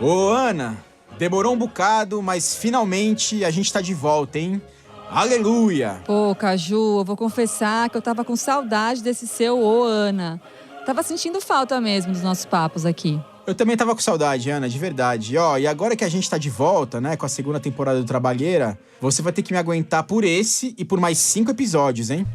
Ô, Ana, demorou um bocado, mas finalmente a gente tá de volta, hein? Aleluia! Pô, Caju, eu vou confessar que eu tava com saudade desse seu ô, Ana. Tava sentindo falta mesmo dos nossos papos aqui. Eu também tava com saudade, Ana, de verdade. E agora que a gente tá de volta, né, com a segunda temporada do Trabalheira, você vai ter que me aguentar por esse e por mais 5 episódios, hein?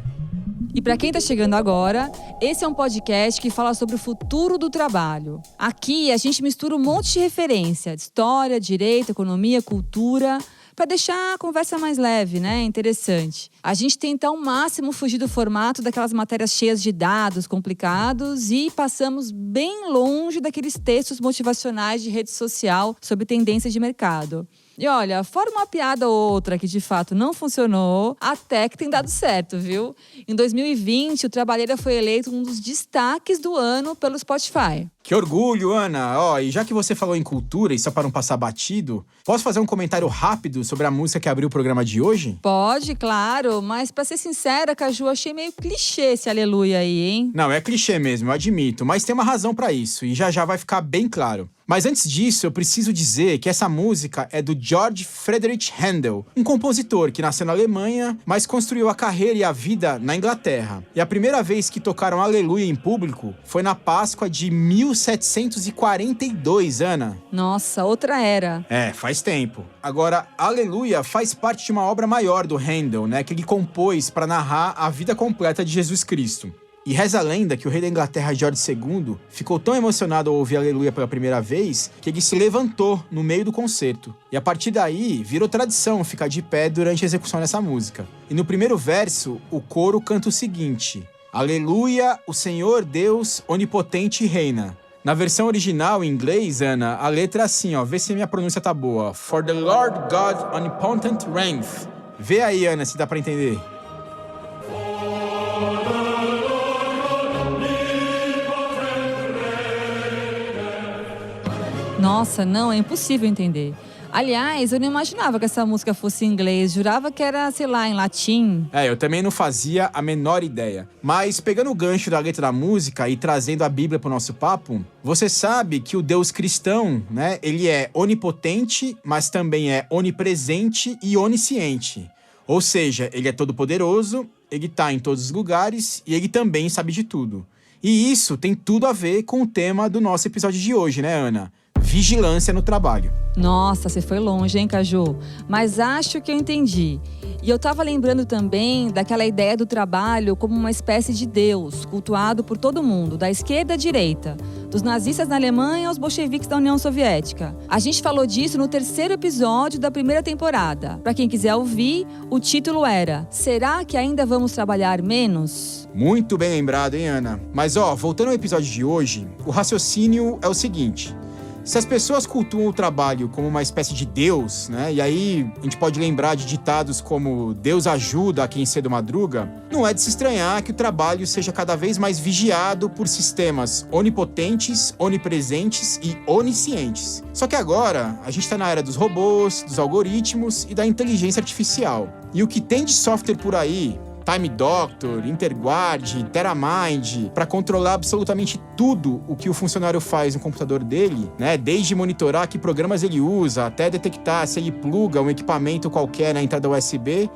E pra quem tá chegando agora, esse é um podcast que fala sobre o futuro do trabalho. Aqui a gente mistura um monte de referência, de história, direito, economia, cultura, para deixar a conversa mais leve, né? Interessante. A gente tenta ao máximo fugir do formato daquelas matérias cheias de dados complicados e passamos bem longe daqueles textos motivacionais de rede social sobre tendências de mercado. E olha, fora uma piada ou outra que de fato não funcionou, até que tem dado certo, viu? Em 2020, o Trabalheira foi eleito um dos destaques do ano pelo Spotify. Que orgulho, Ana! E já que você falou em cultura, e só para não passar batido, posso fazer um comentário rápido sobre a música que abriu o programa de hoje? Pode, claro, mas pra ser sincera, Caju, achei meio clichê esse aleluia aí, hein? Não, é clichê mesmo, eu admito, mas tem uma razão pra isso, e já vai ficar bem claro. Mas antes disso, eu preciso dizer que essa música é do Georg Friedrich Händel, um compositor que nasceu na Alemanha, mas construiu a carreira e a vida na Inglaterra. E a primeira vez que tocaram Aleluia em público foi na Páscoa de 1742, Ana. Nossa, outra era. Faz tempo. Agora, Aleluia faz parte de uma obra maior do Händel, né, que ele compôs para narrar a vida completa de Jesus Cristo. E reza a lenda que o rei da Inglaterra, George II, ficou tão emocionado ao ouvir Aleluia pela primeira vez que ele se levantou no meio do concerto. E a partir daí, virou tradição ficar de pé durante a execução dessa música. E no primeiro verso, o coro canta o seguinte: Aleluia, o Senhor Deus onipotente reina. Na versão original, em inglês, Ana, a letra é assim, vê se a minha pronúncia tá boa. For the Lord God omnipotent reigneth. Vê aí, Ana, se dá pra entender. Nossa, não, é impossível entender. Aliás, eu não imaginava que essa música fosse em inglês. Jurava que era, sei lá, em latim. Eu também não fazia a menor ideia. Mas pegando o gancho da letra da música e trazendo a Bíblia pro nosso papo, você sabe que o Deus cristão, né, ele é onipotente, mas também é onipresente e onisciente. Ou seja, ele é todo-poderoso, ele tá em todos os lugares e ele também sabe de tudo. E isso tem tudo a ver com o tema do nosso episódio de hoje, né, Ana? Vigilância no trabalho. Nossa, você foi longe, hein, Caju? Mas acho que eu entendi. E eu tava lembrando também daquela ideia do trabalho como uma espécie de Deus, cultuado por todo mundo, da esquerda à direita, dos nazistas na Alemanha aos bolcheviques da União Soviética. A gente falou disso no 3º episódio da primeira temporada. Pra quem quiser ouvir, o título era Será que ainda vamos trabalhar menos? Muito bem lembrado, hein, Ana? Mas voltando ao episódio de hoje, o raciocínio é o seguinte: se as pessoas cultuam o trabalho como uma espécie de Deus, né? E aí a gente pode lembrar de ditados como Deus ajuda a quem cedo madruga, não é de se estranhar que o trabalho seja cada vez mais vigiado por sistemas onipotentes, onipresentes e oniscientes. Só que agora a gente está na era dos robôs, dos algoritmos e da inteligência artificial. E o que tem de software por aí, Time Doctor, Interguard, TerraMind, para controlar absolutamente tudo o que o funcionário faz no computador dele, né? Desde monitorar que programas ele usa, até detectar se ele pluga um equipamento qualquer na entrada USB.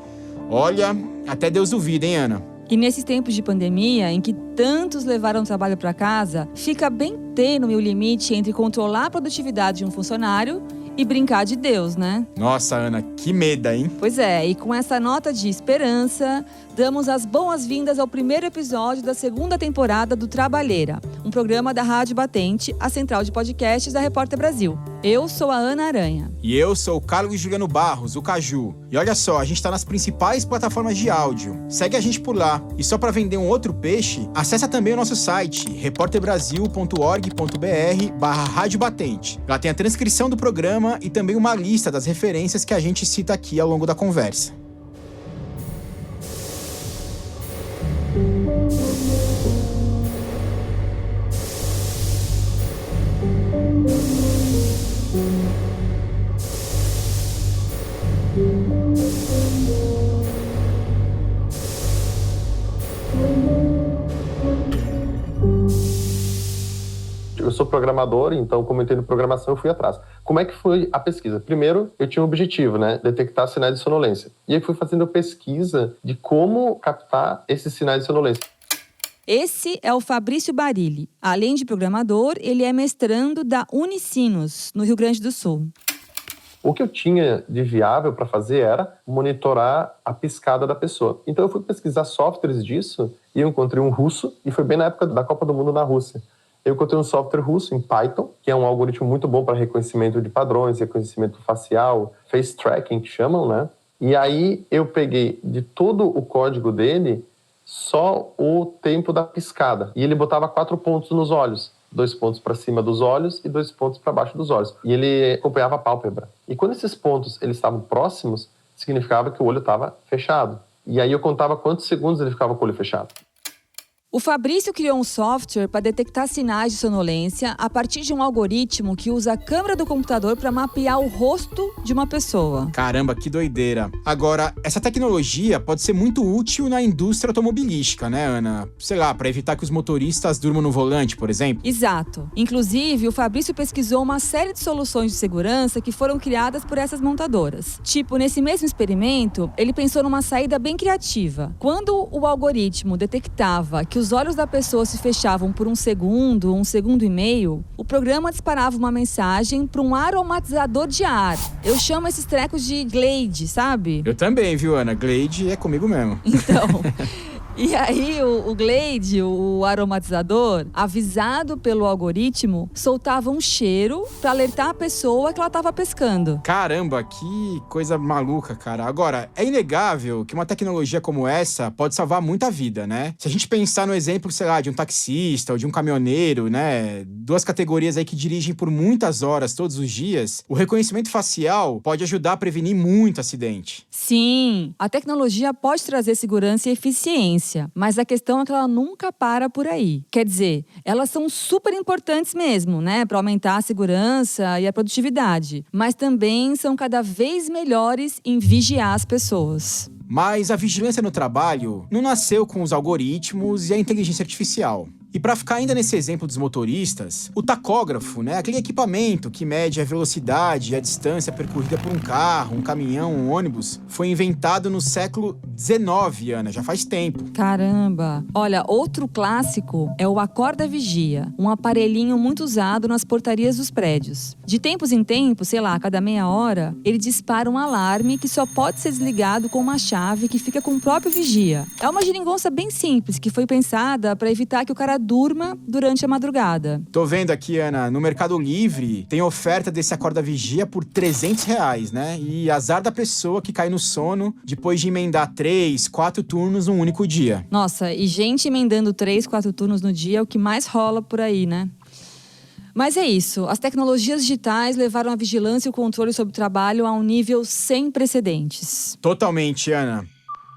Olha, até Deus duvida, hein, Ana? E nesses tempos de pandemia, em que tantos levaram o trabalho para casa, fica bem tênue o limite entre controlar a produtividade de um funcionário e brincar de Deus, né? Nossa, Ana, que meda, hein? Pois é, e com essa nota de esperança, damos as boas-vindas ao primeiro episódio da segunda temporada do Trabalheira, um programa da Rádio Batente, a central de podcasts da Repórter Brasil. Eu sou a Ana Aranha. E eu sou o Carlos Juliano Barros, o Caju. E olha só, a gente tá nas principais plataformas de áudio. Segue a gente por lá. E só para vender um outro peixe, acessa também o nosso site, repórterbrasil.org.br/Rádio Batente. Lá tem a transcrição do programa e também uma lista das referências que a gente cita aqui ao longo da conversa. sou programador, então como eu entendo programação, eu fui atrás. Como é que foi a pesquisa? Primeiro, eu tinha um objetivo, né? Detectar sinais de sonolência. E aí fui fazendo pesquisa de como captar esses sinais de sonolência. Esse é o Fabrício Barilli. Além de programador, ele é mestrando da Unicinos, no Rio Grande do Sul. O que eu tinha de viável para fazer era monitorar a piscada da pessoa. Então eu fui pesquisar softwares disso e eu encontrei um russo, e foi bem na época da Copa do Mundo na Rússia. Eu encontrei um software russo em Python, que é um algoritmo muito bom para reconhecimento de padrões, reconhecimento facial, face tracking, que chamam, né? E aí eu peguei de todo o código dele só o tempo da piscada. E ele botava 4 pontos nos olhos. 2 pontos para cima dos olhos e 2 pontos para baixo dos olhos. E ele acompanhava a pálpebra. E quando esses pontos eles estavam próximos, significava que o olho estava fechado. E aí eu contava quantos segundos ele ficava com o olho fechado. O Fabrício criou um software para detectar sinais de sonolência a partir de um algoritmo que usa a câmera do computador para mapear o rosto de uma pessoa. Caramba, que doideira. Agora, essa tecnologia pode ser muito útil na indústria automobilística, né, Ana? Sei lá, para evitar que os motoristas durmam no volante, por exemplo. Exato. Inclusive, o Fabrício pesquisou uma série de soluções de segurança que foram criadas por essas montadoras. Tipo, nesse mesmo experimento, ele pensou numa saída bem criativa. Quando o algoritmo detectava que os olhos da pessoa se fechavam por um segundo e meio, o programa disparava uma mensagem para um aromatizador de ar. Eu chamo esses trecos de Glade, sabe? Eu também, viu, Ana? Glade é comigo mesmo. Então... E aí, o Glade, o aromatizador, avisado pelo algoritmo, soltava um cheiro para alertar a pessoa que ela estava pescando. Caramba, que coisa maluca, cara. Agora, é inegável que uma tecnologia como essa pode salvar muita vida, né? Se a gente pensar no exemplo, sei lá, de um taxista ou de um caminhoneiro, né? 2 categorias aí que dirigem por muitas horas todos os dias, o reconhecimento facial pode ajudar a prevenir muito acidente. Sim, a tecnologia pode trazer segurança e eficiência. Mas a questão é que ela nunca para por aí. Quer dizer, elas são super importantes mesmo, né? Para aumentar a segurança e a produtividade. Mas também são cada vez melhores em vigiar as pessoas. Mas a vigilância no trabalho não nasceu com os algoritmos e a inteligência artificial. E para ficar ainda nesse exemplo dos motoristas, o tacógrafo, né, aquele equipamento que mede a velocidade e a distância percorrida por um carro, um caminhão, um ônibus, foi inventado no século XIX, Ana, já faz tempo. Caramba! Olha, outro clássico é o acorda-vigia, um aparelhinho muito usado nas portarias dos prédios. De tempos em tempos, sei lá, a cada meia hora, ele dispara um alarme que só pode ser desligado com uma chave que fica com o próprio vigia. É uma geringonça bem simples, que foi pensada para evitar que o cara durma durante a madrugada. Tô vendo aqui, Ana, no Mercado Livre tem oferta desse acorda-vigia por R$300, né? E azar da pessoa que cai no sono depois de emendar 3, 4 turnos num único dia. Nossa, e gente emendando 3, 4 turnos no dia é o que mais rola por aí, né? Mas é isso, as tecnologias digitais levaram a vigilância e o controle sobre o trabalho a um nível sem precedentes. Totalmente, Ana.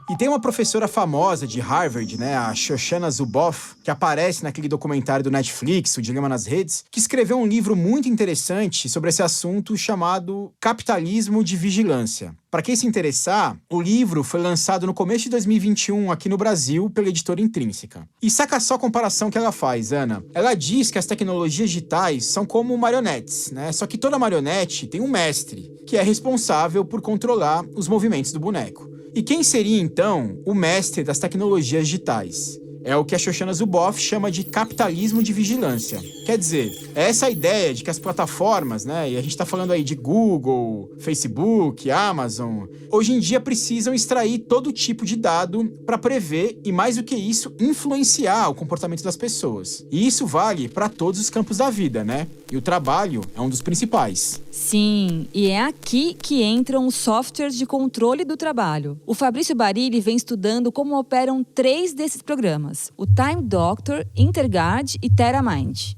E tem uma professora famosa de Harvard, né, a Shoshana Zuboff, que aparece naquele documentário do Netflix, O Dilema nas Redes, que escreveu um livro muito interessante sobre esse assunto chamado Capitalismo de Vigilância. Para quem se interessar, o livro foi lançado no começo de 2021 aqui no Brasil pela editora Intrínseca. E saca só a comparação que ela faz, Ana. Ela diz que as tecnologias digitais são como marionetes, né? Só que toda marionete tem um mestre, que é responsável por controlar os movimentos do boneco. E quem seria, então, o mestre das tecnologias digitais? É o que a Shoshana Zuboff chama de capitalismo de vigilância. Quer dizer, é essa ideia de que as plataformas, né, e a gente está falando aí de Google, Facebook, Amazon, hoje em dia precisam extrair todo tipo de dado para prever e, mais do que isso, influenciar o comportamento das pessoas. E isso vale para todos os campos da vida, né? E o trabalho é um dos principais. Sim, e é aqui que entram os softwares de controle do trabalho. O Fabrício Barilli vem estudando como operam 3 desses programas: o Time Doctor, InterGuard e TerraMind.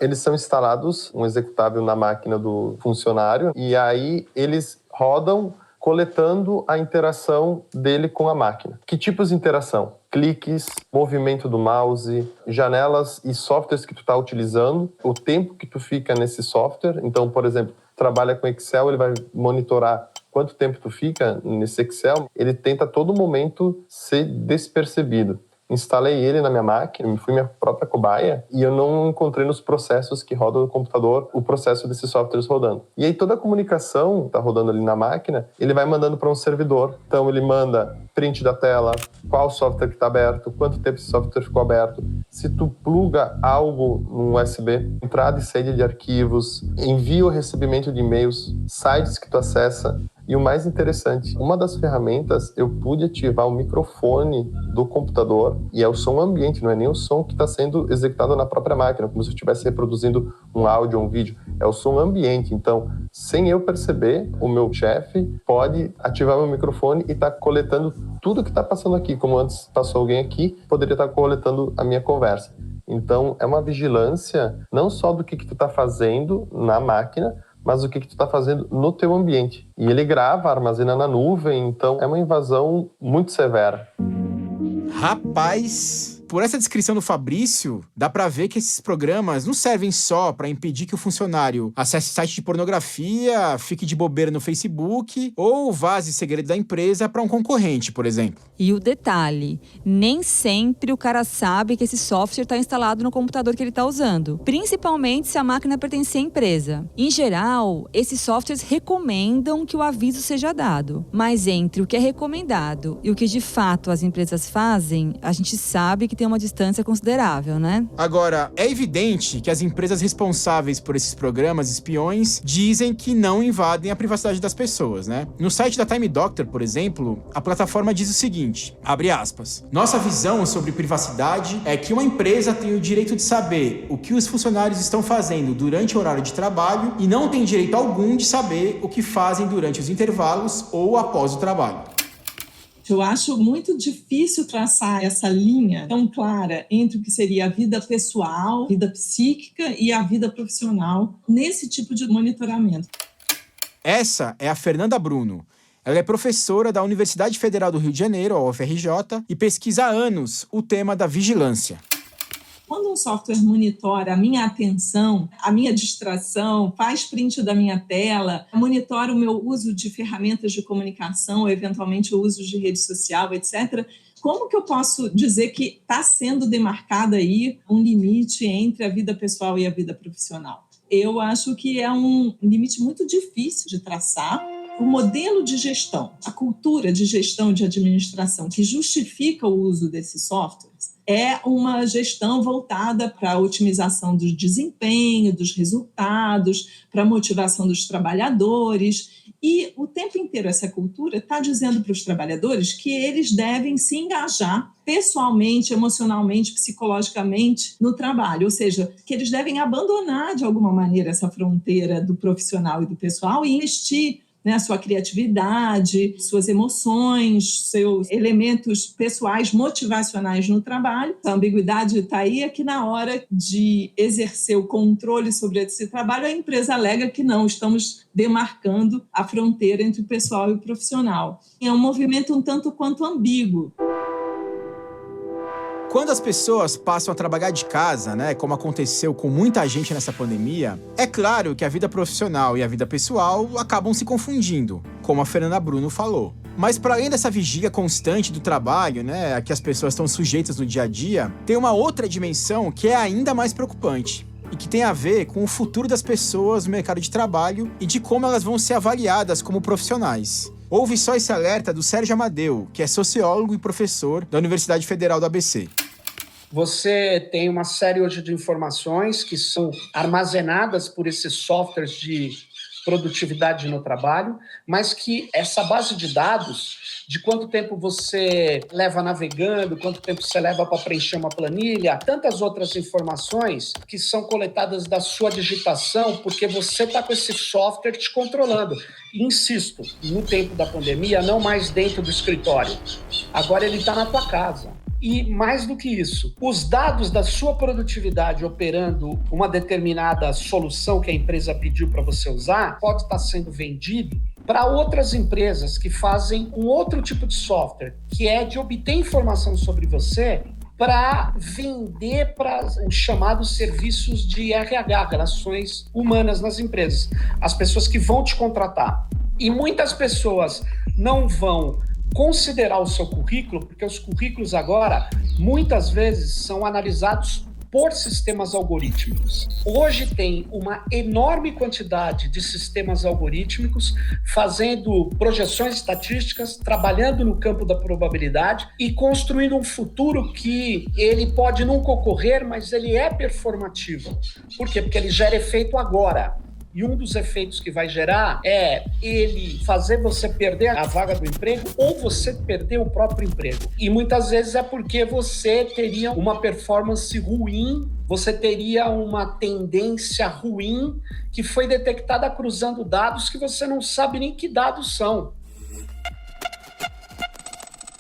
Eles são instalados, um executável na máquina do funcionário, e aí eles rodam coletando a interação dele com a máquina. Que tipos de interação? Cliques, movimento do mouse, janelas e softwares que tu está utilizando, o tempo que tu fica nesse software. Então, por exemplo, trabalha com Excel, ele vai monitorar quanto tempo tu fica nesse Excel. Ele tenta a todo momento ser despercebido. instalei ele na minha máquina, fui minha própria cobaia, e eu não encontrei nos processos que rodam no computador o processo desses softwares rodando. E aí toda a comunicação está rodando ali na máquina, ele vai mandando para um servidor. Então ele manda print da tela, qual software que está aberto, quanto tempo esse software ficou aberto, se tu pluga algo no USB, entrada e saída de arquivos, envio ou recebimento de e-mails, sites que tu acessa. E o mais interessante, uma das ferramentas, eu pude ativar o microfone do computador, e é o som ambiente, não é nem o som que está sendo executado na própria máquina, como se eu estivesse reproduzindo um áudio ou um vídeo, é o som ambiente. Então, sem eu perceber, o meu chefe pode ativar meu microfone e estar coletando tudo que está passando aqui, como antes passou alguém aqui, poderia estar coletando a minha conversa. Então, é uma vigilância não só do que tu está fazendo na máquina, mas o que tu está fazendo no teu ambiente. E ele grava, armazena na nuvem, então é uma invasão muito severa. Rapaz, por essa descrição do Fabrício, dá pra ver que esses programas não servem só pra impedir que o funcionário acesse site de pornografia, fique de bobeira no Facebook ou vaze segredo da empresa pra um concorrente, por exemplo. E o detalhe, nem sempre o cara sabe que esse software está instalado no computador que ele está usando, principalmente se a máquina pertence à empresa. Em geral, esses softwares recomendam que o aviso seja dado, mas entre o que é recomendado e o que de fato as empresas fazem, a gente sabe que tem uma distância considerável, né? Agora, é evidente que as empresas responsáveis por esses programas espiões dizem que não invadem a privacidade das pessoas, né? No site da Time Doctor, por exemplo, a plataforma diz o seguinte, abre aspas, nossa visão sobre privacidade é que uma empresa tem o direito de saber o que os funcionários estão fazendo durante o horário de trabalho e não tem direito algum de saber o que fazem durante os intervalos ou após o trabalho. Eu acho muito difícil traçar essa linha tão clara entre o que seria a vida pessoal, vida psíquica e a vida profissional nesse tipo de monitoramento. Essa é a Fernanda Bruno. Ela é professora da Universidade Federal do Rio de Janeiro, a UFRJ, e pesquisa há anos o tema da vigilância. Quando um software monitora a minha atenção, a minha distração, faz print da minha tela, monitora o meu uso de ferramentas de comunicação, ou eventualmente o uso de rede social, etc., como que eu posso dizer que está sendo demarcado aí um limite entre a vida pessoal e a vida profissional? Eu acho que é um limite muito difícil de traçar. O modelo de gestão, a cultura de gestão de administração que justifica o uso desses softwares é uma gestão voltada para a otimização do desempenho, dos resultados, para a motivação dos trabalhadores. E o tempo inteiro essa cultura está dizendo para os trabalhadores que eles devem se engajar pessoalmente, emocionalmente, psicologicamente no trabalho, ou seja, que eles devem abandonar de alguma maneira essa fronteira do profissional e do pessoal e investir a sua criatividade, suas emoções, seus elementos pessoais motivacionais no trabalho. A ambiguidade está aí é que na hora de exercer o controle sobre esse trabalho, a empresa alega que não, estamos demarcando a fronteira entre o pessoal e o profissional. É um movimento um tanto quanto ambíguo. Quando as pessoas passam a trabalhar de casa, né, como aconteceu com muita gente nessa pandemia, é claro que a vida profissional e a vida pessoal acabam se confundindo, como a Fernanda Bruno falou. Mas para além dessa vigia constante do trabalho, né, a que as pessoas estão sujeitas no dia a dia, tem uma outra dimensão que é ainda mais preocupante e que tem a ver com o futuro das pessoas no mercado de trabalho e de como elas vão ser avaliadas como profissionais. Ouve só esse alerta do Sérgio Amadeu, que é sociólogo e professor da Universidade Federal do ABC. Você tem uma série hoje de informações que são armazenadas por esses softwares de produtividade no trabalho, mas que essa base de dados, de quanto tempo você leva navegando, quanto tempo você leva para preencher uma planilha, tantas outras informações que são coletadas da sua digitação, porque você está com esse software te controlando. E, insisto, no tempo da pandemia, não mais dentro do escritório. Agora ele está na tua casa. E mais do que isso, os dados da sua produtividade operando uma determinada solução que a empresa pediu para você usar pode estar sendo vendido para outras empresas que fazem um outro tipo de software, que é de obter informação sobre você para vender para os chamados serviços de RH, relações humanas nas empresas, as pessoas que vão te contratar. E muitas pessoas não vão considerar o seu currículo, porque os currículos agora, muitas vezes, são analisados por sistemas algorítmicos. Hoje tem uma enorme quantidade de sistemas algorítmicos fazendo projeções estatísticas, trabalhando no campo da probabilidade e construindo um futuro que ele pode nunca ocorrer, mas ele é performativo. Por quê? Porque ele gera efeito agora. E um dos efeitos que vai gerar é ele fazer você perder a vaga do emprego ou você perder o próprio emprego. E muitas vezes é porque você teria uma performance ruim, você teria uma tendência ruim que foi detectada cruzando dados que você não sabe nem que dados são.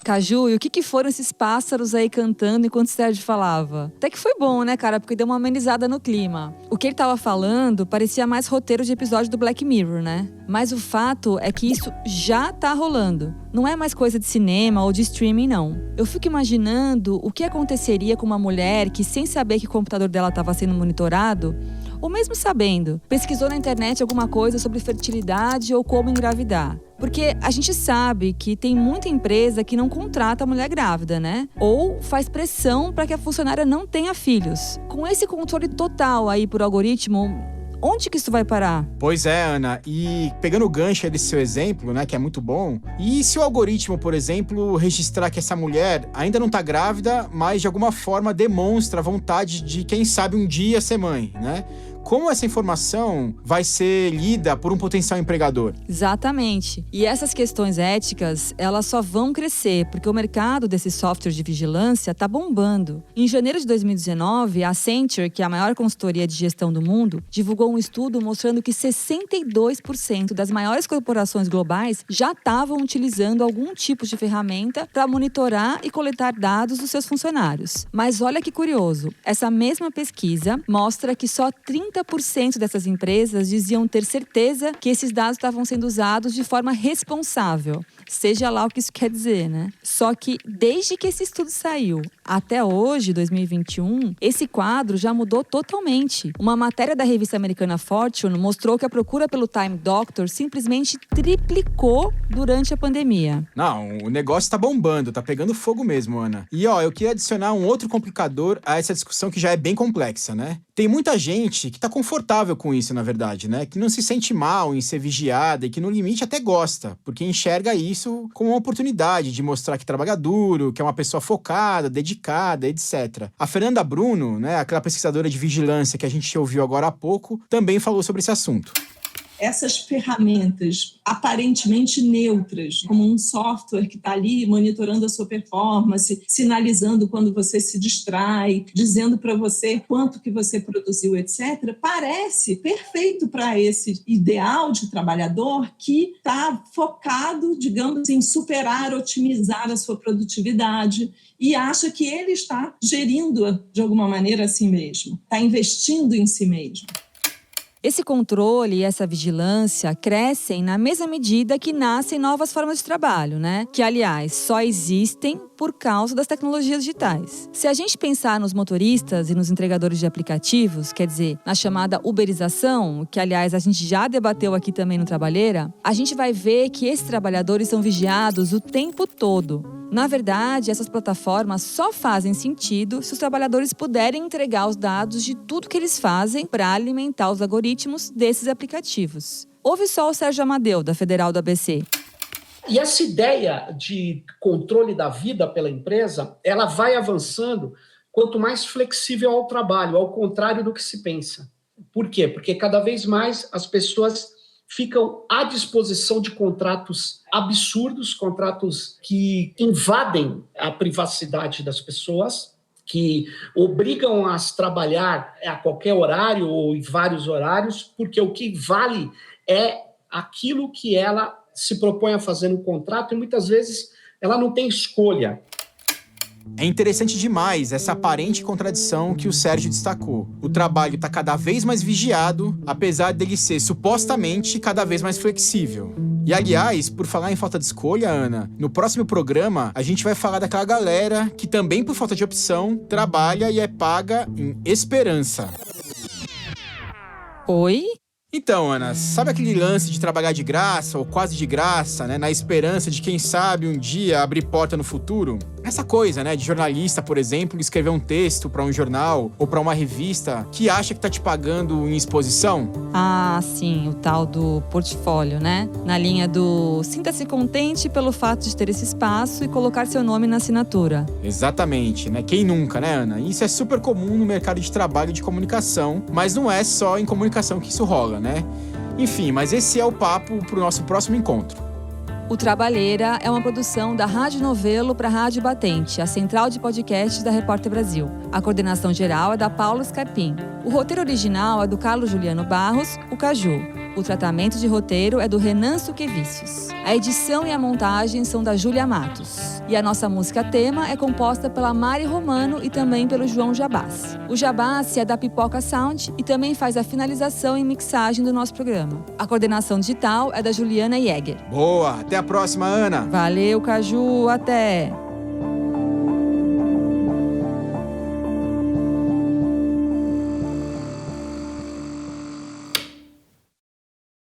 Caju, e o que foram esses pássaros aí cantando enquanto o Sérgio falava? Até que foi bom, né, cara? Porque deu uma amenizada no clima. O que ele tava falando parecia mais roteiro de episódio do Black Mirror, né? Mas o fato é que isso já tá rolando. Não é mais coisa de cinema ou de streaming, não. Eu fico imaginando o que aconteceria com uma mulher que, sem saber que o computador dela estava sendo monitorado, ou mesmo sabendo, pesquisou na internet alguma coisa sobre fertilidade ou como engravidar. Porque a gente sabe que tem muita empresa que não contrata a mulher grávida, né? Ou faz pressão para que a funcionária não tenha filhos. Com esse controle total aí por algoritmo, onde que isso vai parar? Pois é, Ana. E pegando o gancho desse seu exemplo, né, que é muito bom, e se o algoritmo, por exemplo, registrar que essa mulher ainda não tá grávida, mas de alguma forma demonstra a vontade de, quem sabe, um dia ser mãe, né? Como essa informação vai ser lida por um potencial empregador? Exatamente. E essas questões éticas, elas só vão crescer, porque o mercado desses softwares de vigilância está bombando. Em janeiro de 2019, a Accenture, que é a maior consultoria de gestão do mundo, divulgou um estudo mostrando que 62% das maiores corporações globais já estavam utilizando algum tipo de ferramenta para monitorar e coletar dados dos seus funcionários. Mas olha que curioso, essa mesma pesquisa mostra que só 30% dessas empresas diziam ter certeza que esses dados estavam sendo usados de forma responsável. Seja lá o que isso quer dizer, né? Só que desde que esse estudo saiu até hoje, 2021, esse quadro já mudou totalmente. Uma matéria da revista americana Fortune mostrou que a procura pelo Time Doctor simplesmente triplicou durante a pandemia. Não, o negócio tá bombando, tá pegando fogo mesmo, Ana. E ó, eu queria adicionar um outro complicador a essa discussão que já é bem complexa, né? Tem muita gente que tá confortável com isso, na verdade, né? Que não se sente mal em ser vigiada e que no limite até gosta, porque enxerga isso como uma oportunidade de mostrar que trabalha duro, que é uma pessoa focada, dedicada, etc. A Fernanda Bruno, né, aquela pesquisadora de vigilância que a gente ouviu agora há pouco, também falou sobre esse assunto. Essas ferramentas aparentemente neutras, como um software que está ali monitorando a sua performance, sinalizando quando você se distrai, dizendo para você quanto que você produziu, etc., parece perfeito para esse ideal de trabalhador que está focado, digamos, em superar, otimizar a sua produtividade e acha que ele está gerindo, de alguma maneira, a si mesmo, está investindo em si mesmo. Esse controle e essa vigilância crescem na mesma medida que nascem novas formas de trabalho, né? Que, aliás, só existem por causa das tecnologias digitais. Se a gente pensar nos motoristas e nos entregadores de aplicativos, quer dizer, na chamada uberização, que, aliás, a gente já debateu aqui também no Trabalheira, a gente vai ver que esses trabalhadores são vigiados o tempo todo. Na verdade, essas plataformas só fazem sentido se os trabalhadores puderem entregar os dados de tudo que eles fazem para alimentar os algoritmos desses aplicativos. Ouve só o Sérgio Amadeu, da Federal do ABC. E essa ideia de controle da vida pela empresa, ela vai avançando quanto mais flexível ao trabalho, ao contrário do que se pensa. Por quê? Porque cada vez mais as pessoas ficam à disposição de contratos absurdos, contratos que invadem a privacidade das pessoas, que obrigam-as a trabalhar a qualquer horário ou em vários horários, porque o que vale é aquilo que ela se propõe a fazer no contrato e muitas vezes ela não tem escolha. É interessante demais essa aparente contradição que o Sérgio destacou. O trabalho está cada vez mais vigiado, apesar dele ser supostamente cada vez mais flexível. E aliás, por falar em falta de escolha, Ana, no próximo programa a gente vai falar daquela galera que também por falta de opção trabalha e é paga em esperança. Oi? Então, Ana, sabe aquele lance de trabalhar de graça ou quase de graça, né? Na esperança de, quem sabe, um dia abrir porta no futuro? Essa coisa, né? De jornalista, por exemplo, escrever um texto para um jornal ou para uma revista que acha que tá te pagando em exposição? Ah, sim, o tal do portfólio, né? Na linha do sinta-se contente pelo fato de ter esse espaço e colocar seu nome na assinatura. Exatamente, né? Quem nunca, né, Ana? Isso é super comum no mercado de trabalho de comunicação, mas não é só em comunicação que isso rola, né? Enfim, mas esse é o papo pro nosso próximo encontro. O Trabalheira é uma produção da Rádio Novelo para a Rádio Batente, a central de podcasts da Repórter Brasil. A coordenação geral é da Paula Scarpim. O roteiro original é do Carlos Juliano Barros, o Caju. O tratamento de roteiro é do Renan Suquevicius. A edição e a montagem são da Júlia Matos. E a nossa música tema é composta pela Mari Romano e também pelo João Jabassi. O Jabassi é da Pipoca Sound e também faz a finalização e mixagem do nosso programa. A coordenação digital é da Juliana Jäger. Boa! Até a próxima, Ana! Valeu, Caju! Até!